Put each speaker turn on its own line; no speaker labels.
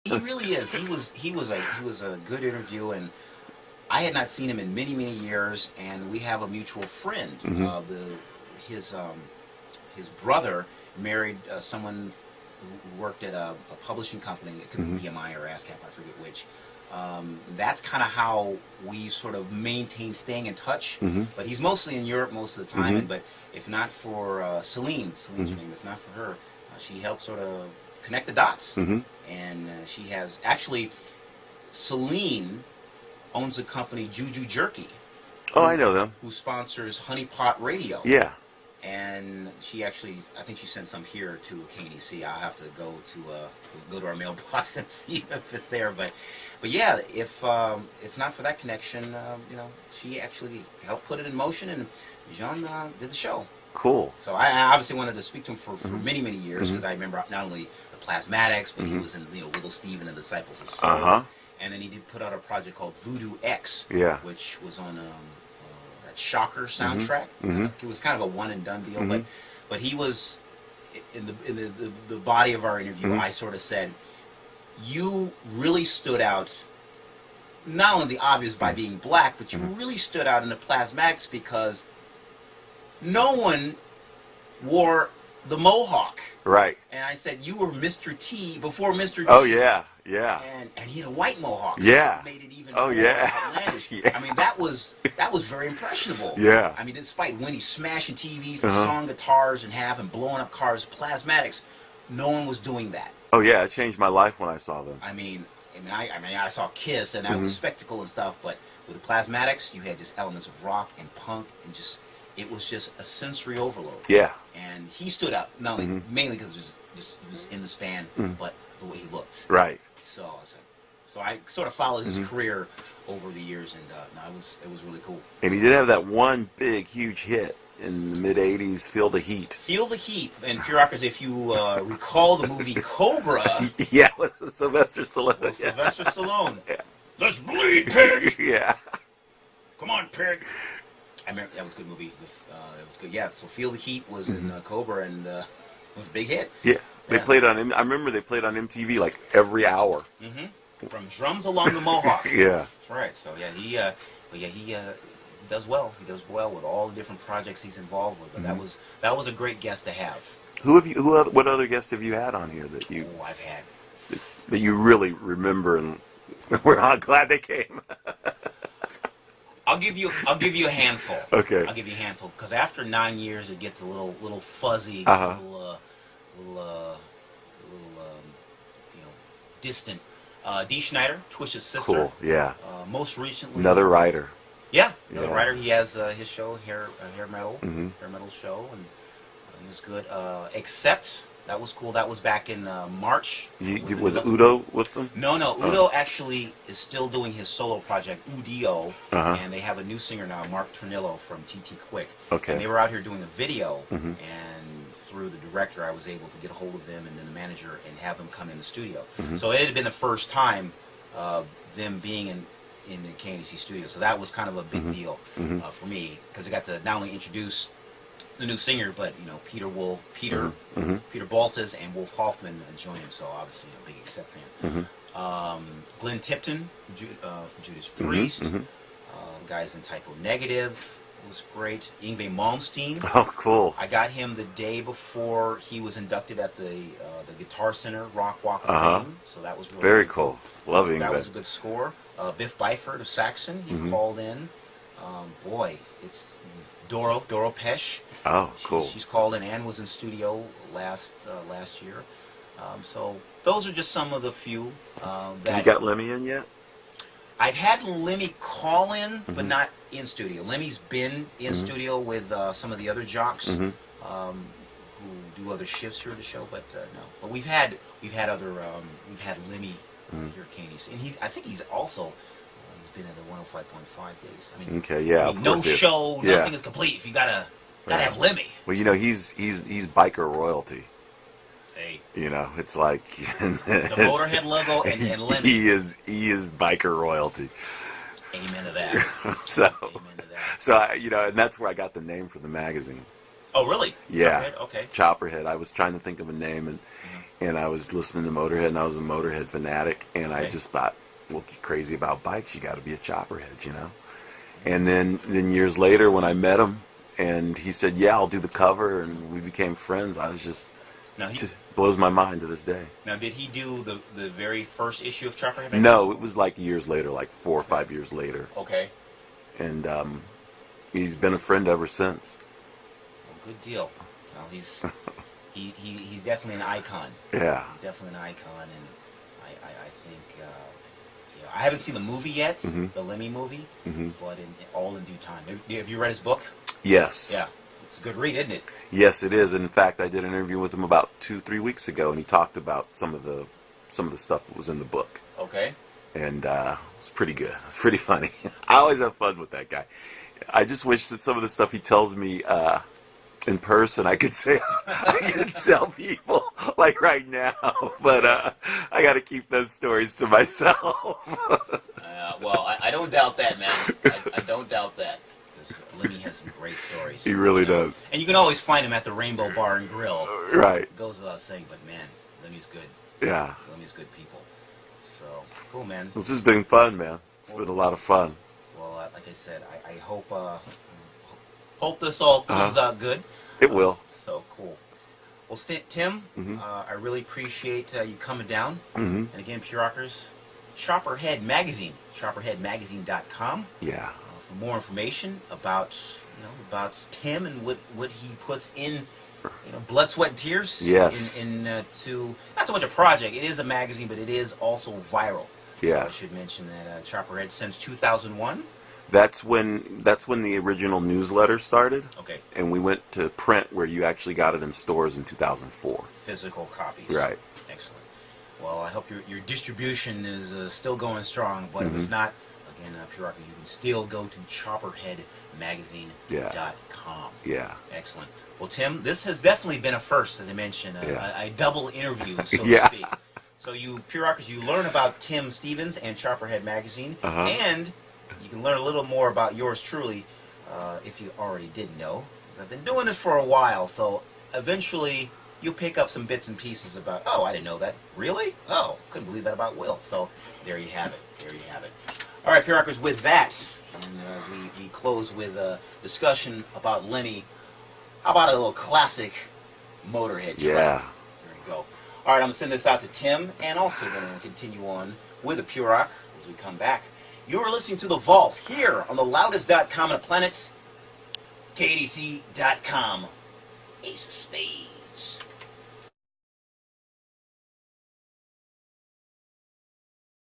He really is. He was a good interview, and I had not seen him in many years. And we have a mutual friend. His brother married someone who worked at a publishing company. It could be BMI or ASCAP, I forget which. That's kind of how we sort of maintain staying in touch. But he's mostly in Europe most of the time. But if not for Celine's name, if not for her, she helped sort of connect the dots. And she has actually, Celine owns a company, Juju Jerky.
Oh, I know them.
Who sponsors Honey Pot Radio.
Yeah.
And she actually, I think she sent some here to KNEC. I'll have to go to our mailbox and see if it's there. But yeah, if not for that connection, she actually helped put it in motion, and Jean did the show.
Cool.
So I obviously wanted to speak to him for many years, because I remember not only the Plasmatics, but he was in Little Steve and the Disciples of Soul. And then he did put out a project called Voodoo X, which was on that Shocker soundtrack. It was kind of a one and done deal, but he was in the body of our interview. I sort of said, you really stood out. Not only the obvious by being black, but you really stood out in the Plasmatics because no one wore the mohawk.
Right.
And I said, you were Mr. T before Mr. T.
Oh, yeah. Yeah.
And he had a white mohawk.
Yeah.
So it made it even
more
outlandish.
Yeah.
I mean, that was very impressionable.
Yeah.
I mean, despite Winnie smashing TVs and sawing guitars in half and blowing up cars, Plasmatics, no one was doing that.
Oh, yeah. It changed my life when I saw them.
I saw Kiss, and that was spectacle and stuff, but with the Plasmatics, you had just elements of rock and punk, and it was just a sensory overload.
Yeah.
And he stood up, not only mainly because he was in the span, but the way he looked.
Right.
So I sort of followed his career over the years, and it was really cool.
And he did have that one big, huge hit in the mid '80s, "Feel the Heat."
Feel the Heat, and Rockers, if you recall the movie Cobra.
Yeah, with Sylvester Stallone.
With Sylvester Stallone. Yeah. Let's bleed, pig.
Yeah.
Come on, pig. I remember that was a good movie. It was good. Yeah. So Feel the Heat was in Cobra, and it was a big hit.
Yeah. They played on. I remember they played on MTV like every hour.
From Drums Along the Mohawk.
Yeah.
That's right. So yeah, he does well. He does well with all the different projects he's involved with. But that was a great guest to have.
What other guests have you had on here that you?
Oh, I've had.
That you really remember, and we're glad they came.
I'll give you a handful.
Okay.
I'll give you a handful because after 9 years, it gets a little fuzzy, a little distant. Dee Schneider, Twish's sister.
Cool. Yeah.
Most recently.
Another writer.
Yeah, another writer. He has his show, Hair Metal, Hair Metal show, and he was good. Except that was cool. That was back in March.
Was Udo with them?
No. Udo actually is still doing his solo project, Udio, and they have a new singer now, Mark Tornillo from TT Quick.
Okay.
And they were out here doing a video, and through the director, I was able to get a hold of them and then the manager and have them come in the studio. So it had been the first time them being in the KNEC studio, so that was kind of a big deal for me because I got to not only introduce the new singer, but Peter Baltes and Wolf Hoffman joined him, so obviously a big Accept fan. Glenn Tipton, Judas Priest, guys in Typo Negative was great. Yngwie Malmsteen.
Oh, cool.
I got him the day before he was inducted at the Guitar Center Rock Walk of Fame, so that was really
cool. Love Yngwie.
That was a good score. Biff Byford of Saxon, he called in. It's Doro Pesch.
Oh, cool.
She's called in and was in studio last year. So those are just some of the few that.
You got Lemmy in yet?
I've had Lemmy call in, but not in studio. Lemmy's been in studio with some of the other jocks who do other shifts here at the show, but no. But we've had Lemmy here at KNEC, and I think he's also he's been at the 105.5 days. I mean,
okay, yeah.
No show, nothing is complete if you gotta have Lemmy.
Well, he's biker royalty.
Hey.
It's like
the Motorhead logo and Lemmy.
He is biker royalty.
Amen to that. Amen to that.
So and that's where I got the name for the magazine.
Oh, really?
Yeah.
Chopperhead? Okay.
Chopperhead. I was trying to think of a name, and and I was listening to Motorhead, and I was a Motorhead fanatic, and I
Okay.
just thought, well, if you're crazy about bikes, you got to be a Chopperhead, you know. And then years later, when I met him, and he said, "Yeah, I'll do the cover," and we became friends. I was
Now he
just blows my mind to this day.
now did he do the very first issue of Chopperhead?
No, it was like years later, like 4 or 5 years later,
Okay.
and he's been a friend ever since.
Well, good deal. Well, he's definitely an icon.
Yeah.
He's definitely an icon, and I think I haven't seen the movie yet, the Lemmy movie, but all in due time. Have you read his book?
Yes.
Yeah, it's a good read, isn't it?
Yes, it is. In fact, I did an interview with him about 2-3 weeks ago, and he talked about some of the stuff that was in the book,
Okay.
and it's pretty good. It's pretty funny. I always have fun with that guy. I just wish that some of the stuff he tells me in person, I could say, I could tell people like right now, but I got to keep those stories to myself.
Well, I don't doubt that, man. I don't doubt that. Lemmy has some great stories.
He really does.
And you can always find him at the Rainbow Bar and Grill.
Right.
It goes without saying, but man, Lemmy's good.
Yeah.
Lemmy's good people. So, cool, man.
This has been fun, man. It's been a lot of fun.
Well, like I said, I hope this all comes out good.
It will.
So, cool. Well, Tim, I really appreciate you coming down. And again, Pure Rockers, Chopperhead Magazine, chopperheadmagazine.com.
Yeah.
For more information about Tim and what he puts in blood, sweat, and tears.
Yes.
To not so much a project. It is a magazine, but it is also viral.
Yeah.
So I should mention that Chopperhead since 2001.
That's when the original newsletter started.
Okay.
And we went to print, where you actually got it in stores in 2004.
Physical copies.
Right.
Excellent. Well, I hope your distribution is still going strong, but if it's not, again, Pure Rocker, you can still go to chopperheadmagazine.com.
Yeah.
Excellent. Well, Tim, this has definitely been a first, as I mentioned, a double interview, so
Yeah.
to speak. So you Pure Rockers, you learn about Tim Stevens and Chopperhead Magazine, and you can learn a little more about yours truly if you already didn't know. 'Cause I've been doing this for a while, so eventually you'll pick up some bits and pieces about, oh, I didn't know that. Really? Oh, couldn't believe that about Will. So there you have it. There you have it. All right, Pure Rockers, with that, and as we close with a discussion about Lenny, how about a little classic Motorhead track?
Yeah.
There you go. All right, I'm going to send this out to Tim, and also going to continue on with the Pure Rock as we come back. You are listening to The Vault here on the loudest.com on the planet, KDC.com. Ace of Spades.